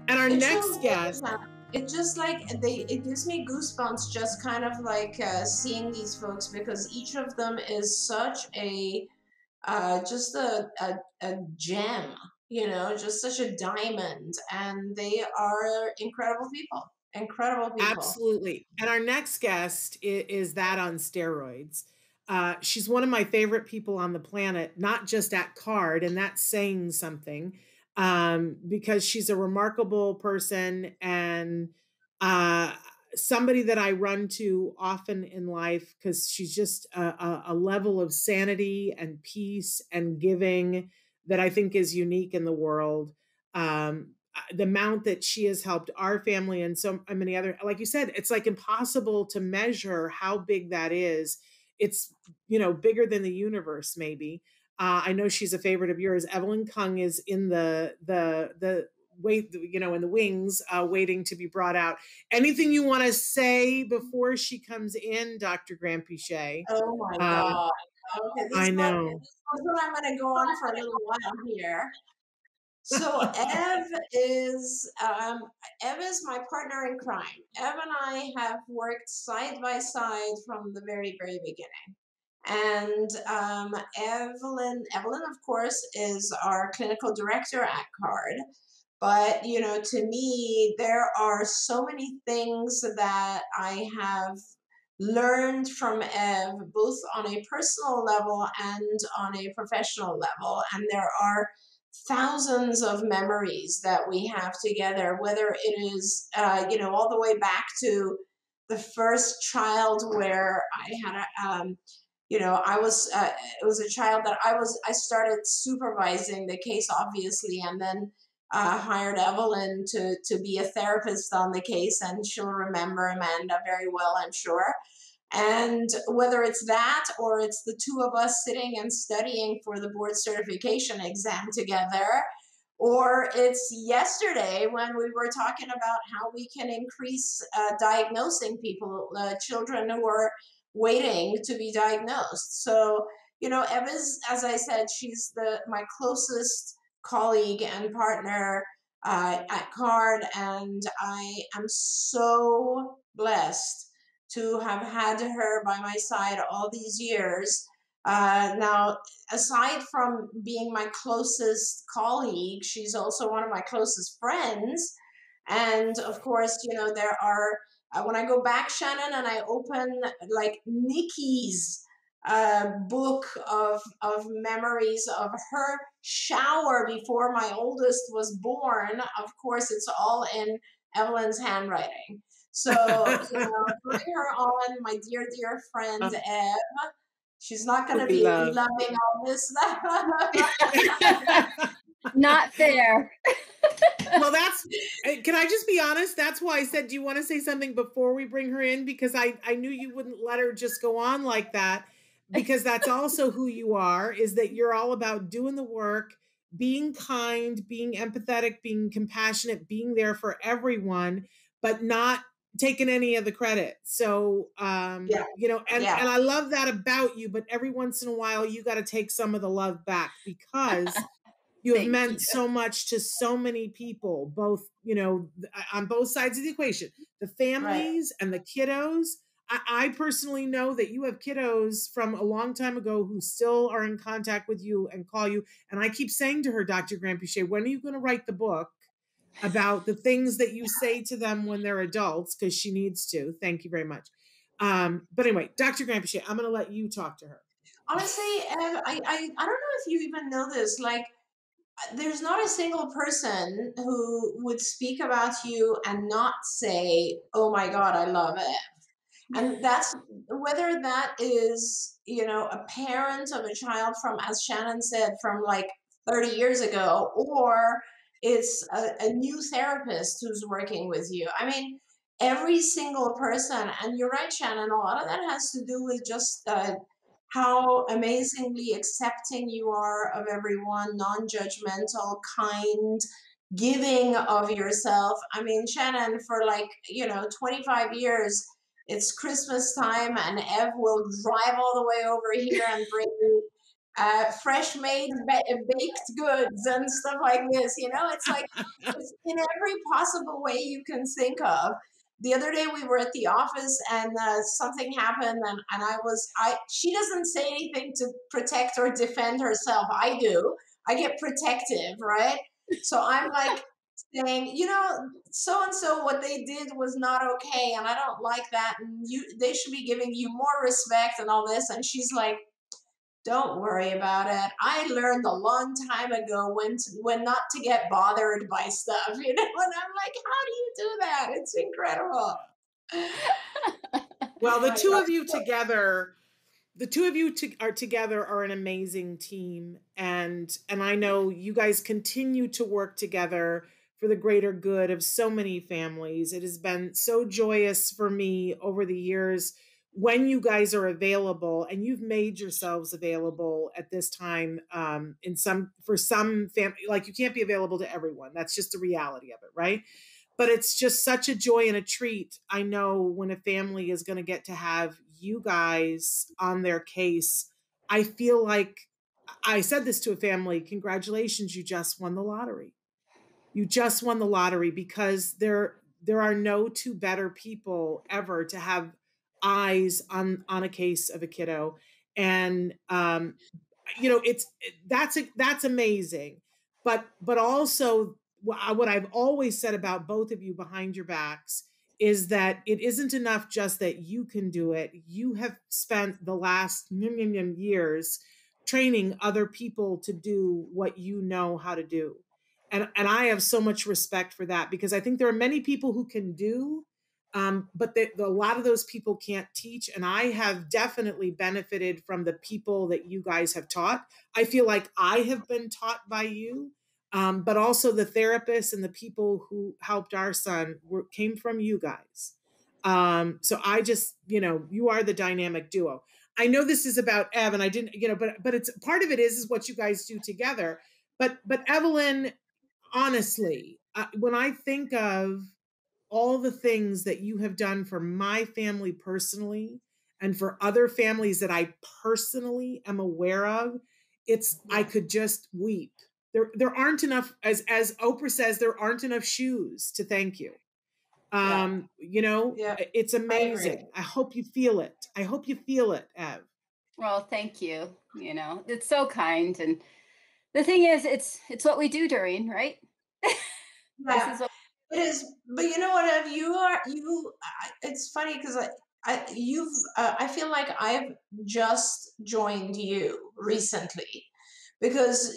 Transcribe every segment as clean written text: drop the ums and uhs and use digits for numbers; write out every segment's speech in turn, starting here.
And our It next truly guest, is. It just like it gives me goosebumps just kind of like seeing these folks, because each of them is such a just a gem, you know, just such a diamond, and they are incredible people. Incredible people. absolutely. And our next guest is that on steroids. She's one of my favorite people on the planet, not just at card, and that's saying something, because she's a remarkable person and uh, somebody that I run to often in life because she's just a level of sanity and peace and giving that I think is unique in the world. The amount that she has helped our family and so many other, like you said, it's like impossible to measure how big that is. It's, you know, bigger than the universe, maybe. I know she's a favorite of yours. Evelyn Kung is in the wait, you know, in the wings, waiting to be brought out. Anything you want to say before she comes in, Dr. Granpeesheh? Oh my Um, God. Okay, I know. this one I'm going to go on for a little while here. So Ev is my partner in crime. Ev and I have worked side by side from the very, very beginning. And Evelyn, of course, is our clinical director at CARD. But, you know, to me, there are so many things that I have learned from Ev, both on a personal level and on a professional level. And there are thousands of memories that we have together, whether it is, you know, all the way back to the first child where I had you know, it was a child that I started supervising the case, obviously, and then hired Evelyn to be a therapist on the case, and she'll remember Amanda very well, I'm sure. And whether it's that or it's the two of us sitting and studying for the board certification exam together, or it's yesterday when we were talking about how we can increase diagnosing people, children who are waiting to be diagnosed. So, you know, Eva's, as I said, she's my closest colleague and partner at CARD, and I am so blessed to have had her by my side all these years. Now, aside from being my closest colleague, she's also one of my closest friends. And of course, you know, there are, when I go back, Shannon, and I open like Nikki's book of memories of her shower before my oldest was born, of course, it's all in Evelyn's handwriting. So, you know, bring her on, my dear, dear friend Ev. She's not going to be Love. loving all this. Not fair. Well, can I just be honest? That's why I said, do you want to say something before we bring her in? Because I knew you wouldn't let her just go on like that, because that's also who you are, is that you're all about doing the work, being kind, being empathetic, being compassionate, being there for everyone, but not taking any of the credit. So, you know, and I love that about you, but every once in a while you got to take some of the love back, because you have meant so much to so many people, both, you know, on both sides of the equation, the families and the kiddos. I personally know that you have kiddos from a long time ago who still are in contact with you and call you. And I keep saying to her, Dr. Granpeesheh, when are you going to write the book about the things that you say to them when they're adults? Because she needs to. Thank you very much. But anyway, Dr. Granpeesheh, I'm going to let you talk to her. Honestly, I don't know if you even know this, like, there's not a single person who would speak about you and not say, oh my God, I love it. And that's whether that is, you know, a parent of a child from, as Shannon said, from like 30 years ago, or it's a new therapist who's working with you. I mean, every single person, and you're right, Shannon, a lot of that has to do with just how amazingly accepting you are of everyone, non-judgmental, kind, giving of yourself. I mean, Shannon, for like, you know, 25 years, it's Christmas time and Ev will drive all the way over here and bring you fresh made baked goods and stuff like this. You know, it's like it's in every possible way you can think of. The other day we were at the office and something happened and she doesn't say anything to protect or defend herself. I do. I get protective, right? So I'm like saying, you know, so and so what they did was not okay and I don't like that and they should be giving you more respect and all this. And she's like, don't worry about it. I learned a long time ago when not to get bothered by stuff, you know. And I'm like, how do you do that? It's incredible. Well, Oh the my two God. of you together, are together are an amazing team, and I know you guys continue to work together for the greater good of so many families. It has been so joyous for me over the years when you guys are available, and you've made yourselves available at this time, in some for some family. Like, you can't be available to everyone. That's just the reality of it, right? But it's just such a joy and a treat. I know when a family is going to get to have you guys on their case. I feel like I said this to a family, congratulations, you just won the lottery. You just won the lottery, because there are no two better people ever to have eyes on a case of a kiddo. And you know, that's amazing. But also, what I've always said about both of you behind your backs is that it isn't enough just that you can do it. You have spent the last years training other people to do what you know how to do. And I have so much respect for that, because I think there are many people who can do, but a lot of those people can't teach. And I have definitely benefited from the people that you guys have taught. I feel like I have been taught by you, but also the therapists and the people who helped our son came from you guys. So I just, you know, you are the dynamic duo. I know this is about Ev, and I didn't, you know, but it's part of it is what you guys do together. But Evelyn, honestly, when I think of all the things that you have done for my family personally and for other families that I personally am aware of, I Yeah. could just weep. There aren't enough, as Oprah says, there aren't enough shoes to thank you. Yeah. You know, Yeah. it's I agree. amazing. I hope you feel it. I hope you feel it, Ev. Well, thank you. You know, it's so kind. And the thing is, it's what we do, Doreen, right? This Yeah. is what It is, but you know what? Ev, you are you. It's funny because you've. I feel like I've just joined you recently because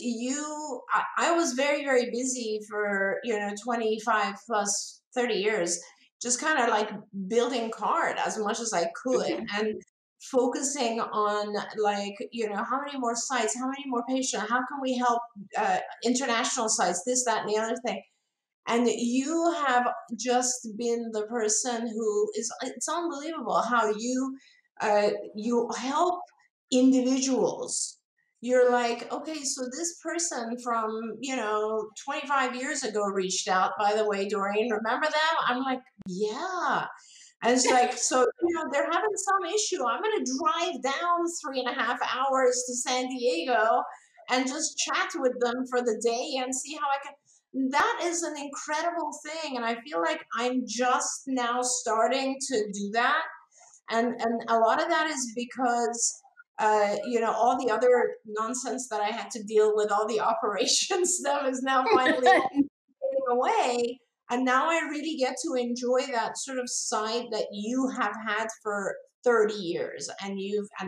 I was very busy for 25 plus 30 years, just kind of like building card as much as I could Mhm. and focusing on like how many more sites, how many more patients, how can we help international sites, this, that, and the other thing. And you have just been the person who is, it's unbelievable how you help individuals. You're like, okay, so this person from 25 years ago reached out, by the way, Doreen, remember them? I'm like, yeah. And it's like, so they're having some issue, I'm going to drive down 3.5 hours to San Diego and just chat with them for the day and see how I can. That is an incredible thing, and I feel like I'm just now starting to do that. And a lot of that is because all the other nonsense that I had to deal with, all the operation stuff, is now finally fading away. And now I really get to enjoy that sort of side that you have had for 30 years. And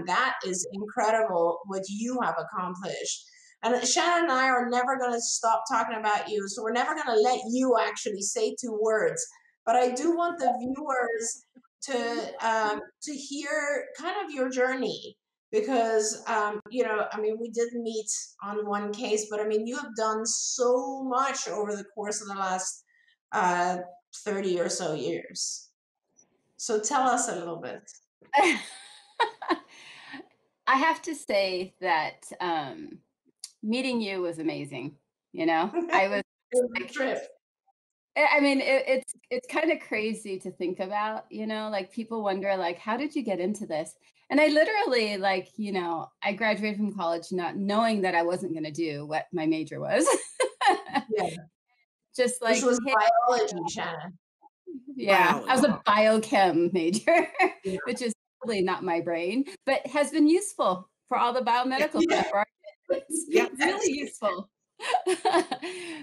that is incredible what you have accomplished. And Shannon and I are never going to stop talking about you. So we're never going to let you actually say two words. But I do want the viewers to hear kind of your journey, because I mean, we did meet on one case, but I mean, you have done so much over the course of the last uh 30 or so years. So tell us a little bit. I have to say that meeting you was amazing. You know, I was It was a like, trip. I mean, it's kind of crazy to think about. You know, like people wonder, like, how did you get into this? And I literally, like, I graduated from college not knowing that I wasn't going to do what my major was. Yeah. Just Which like, was hey, biology, Shannon. yeah, I was Biology. a biochem major, Yeah. which is really not my brain, but has been useful for all the biomedical Yeah. stuff. For our kids. Yep. Really useful.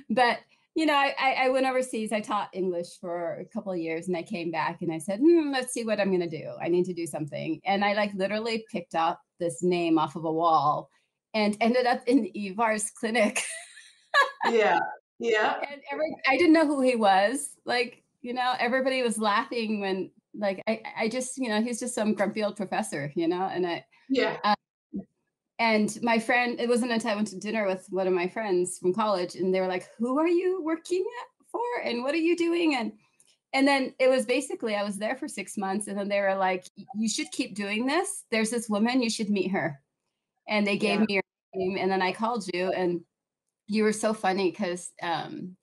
But I went overseas. I taught English for a couple of years, and I came back and I said, let's see what I'm going to do. I need to do something. And I like literally picked up this name off of a wall and ended up in Ivar's clinic. Yeah. Yeah. And I didn't know who he was. Like, everybody was laughing when, like, I just, he's just some grumpy old professor, Yeah. and my friend, it wasn't until I went to dinner with one of my friends from college, and they were like, "Who are you working for? And what are you doing?" And then it was basically, I was there for 6 months, and then they were like, "You should keep doing this. There's this woman, you should meet her." And they gave Yeah. me your name, and then I called you, and you were so funny because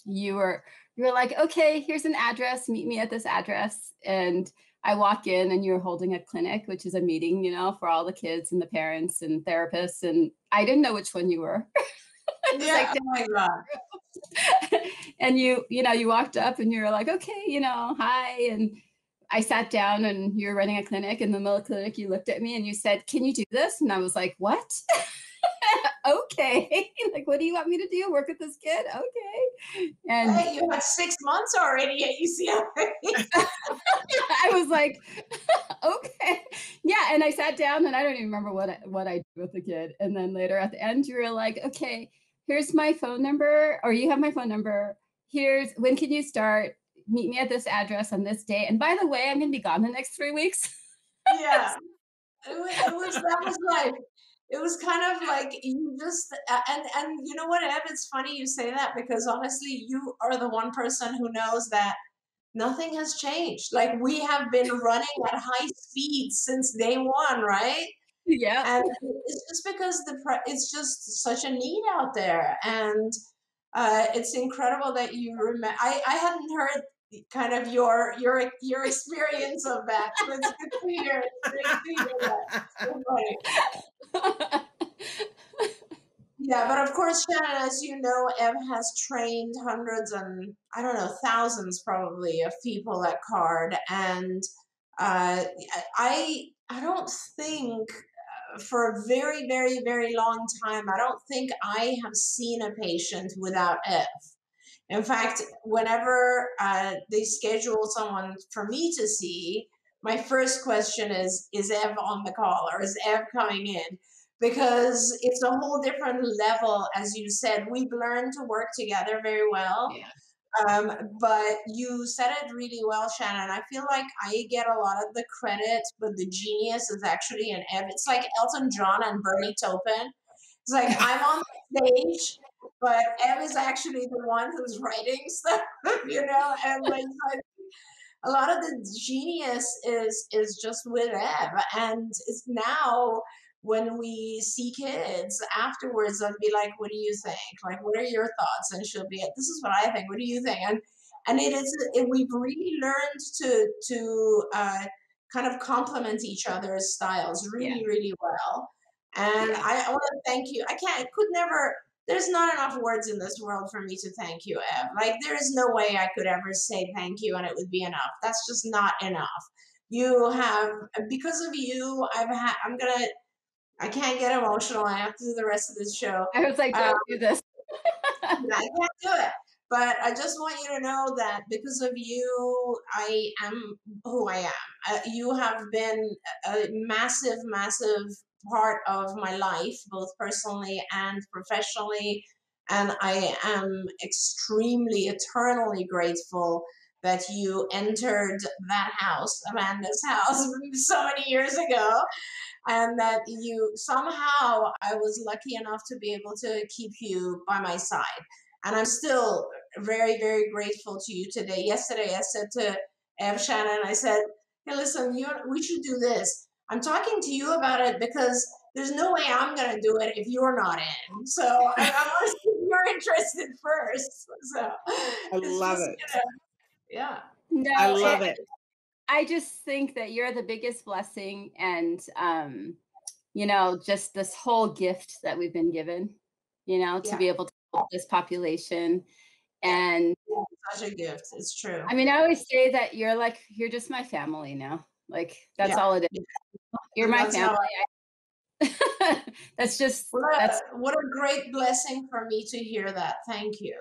you were like, okay, here's an address, meet me at this address. And I walk in and you're holding a clinic, which is a meeting, for all the kids and the parents and therapists. And I didn't know which one you were. It's Yeah. like, Oh my God. and you walked up and you were like, okay, hi. And I sat down and you were running a clinic. In the middle of the clinic, you looked at me and you said, can you do this? And I was like, what? Okay. Like, what do you want me to do? Work with this kid? Okay. And Hey, you had 6 months already at UCLA. I was like, okay. Yeah. And I sat down and I don't even remember what I did with the kid. And then later at the end, you were like, okay, here's my phone number, or you have my phone number. When can you start? Meet me at this address on this day. And by the way, I'm going to be gone the next 3 weeks. Yeah. That was like, it was kind of like you just, and you know what, Ev, it's funny you say that because honestly, you are the one person who knows that nothing has changed. Like we have been running at high speed since day one, right? Yeah. And it's just because it's just such a need out there, and it's incredible that you remember. I hadn't heard kind of your experience of that, so it's good to hear. It's great to hear that. So funny. Yeah, but of course, Shannon, as you know, Ev has trained hundreds and I don't know, thousands probably of people at CARD, and uh, I don't think for a very, very, very long time, I don't think I have seen a patient without Ev. In fact, whenever they schedule someone for me to see, my first question is Ev on the call or is Ev coming in? Because it's a whole different level, as you said. We've learned to work together very well. Yeah. But you said it really well, Shannon. I feel like I get a lot of the credit, but the genius is actually in Ev. It's like Elton John and Bernie Taupin. It's like I'm on the stage, but Ev is actually the one who's writing stuff, and like a lot of the genius is just with Ev, and it's now when we see kids afterwards, I'd be like, "What do you think? Like, what are your thoughts?" And she'll be, "This is what I think. What do you think?" And we've really learned to kind of complement each other's styles Yeah. really really well. And Yeah. I want to thank you. Could never. There's not enough words in this world for me to thank you, Ev. Like, there is no way I could ever say thank you and it would be enough. That's just not enough. You have, because of you, I can't get emotional. I have to do the rest of this show. I was like, don't do this. I can't do it. But I just want you to know that because of you, I am who I am. You have been a massive, massive part of my life, both personally and professionally. And I am extremely, eternally grateful that you entered that house, Amanda's house, so many years ago, and that you somehow I was lucky enough to be able to keep you by my side. And I'm still very, very grateful to you today. Yesterday, I said to Shannon, I said, "Hey, listen, we should do this. I'm talking to you about it because there's no way I'm going to do it if you're not in. So I want to see if you're interested first." So I it's love just, it. yeah. No, I love it. I just think that you're the biggest blessing, and just this whole gift that we've been given, to Yeah, be able to help this population. yeah. And Such a gift. It's true. I mean, I always say that you're just my family now. Like that's Yeah. all it is. Yeah. You're And my that's family. how That's just what a great blessing for me to hear that. Thank you.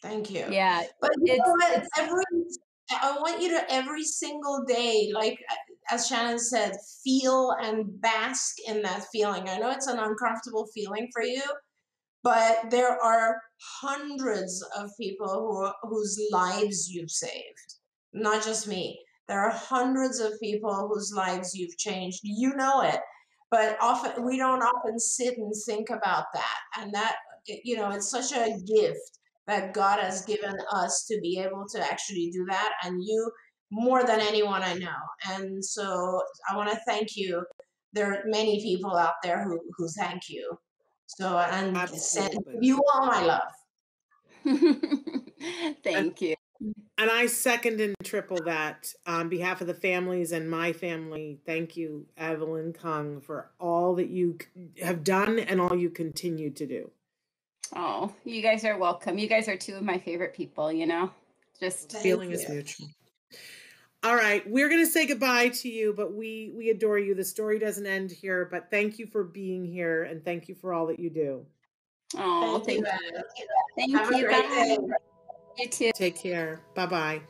Thank you. yeah. But you know what? It's I want you to every single day, like as Shannon said, feel and bask in that feeling. I know it's an uncomfortable feeling for you, but there are hundreds of people whose lives you've saved, not just me. There are hundreds of people whose lives you've changed. You know it, but often we don't often sit and think about that. And that, it's such a gift that God has given us to be able to actually do that. And you, more than anyone I know. And so I want to thank you. There are many people out there who thank you. So, and send Absolutely. you all my love. And, thank you. and I second and triple that on behalf of the families and my family. Thank you, Evelyn Kung, for all that you have done and all you continue to do. Oh, you guys are welcome. You guys are two of my favorite people, just Thank Feeling you. is mutual. All right, we're going to say goodbye to you, but we adore you. The story doesn't end here, but thank you for being here and thank you for all that you do. oh, Thank you, thank you. Anna. Thank Have a you. great Bye. day. You too. Take care. Bye-bye.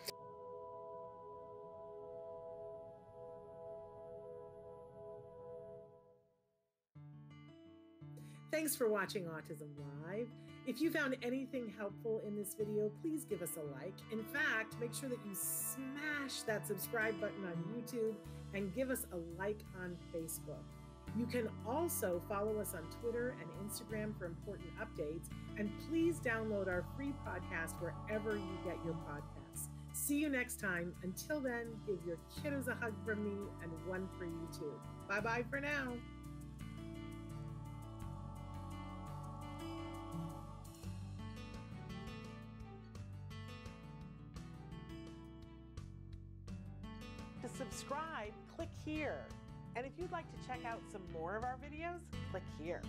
Thanks for watching Autism Live. If you found anything helpful in this video, please give us a like. In fact, make sure that you smash that subscribe button on YouTube and give us a like on Facebook. You can also follow us on Twitter and Instagram for important updates. And please download our free podcast wherever you get your podcasts. See you next time. Until then, give your kiddos a hug from me and one for you too. Bye-bye for now. To subscribe, click here. And if you'd like to check out some more of our videos, click here.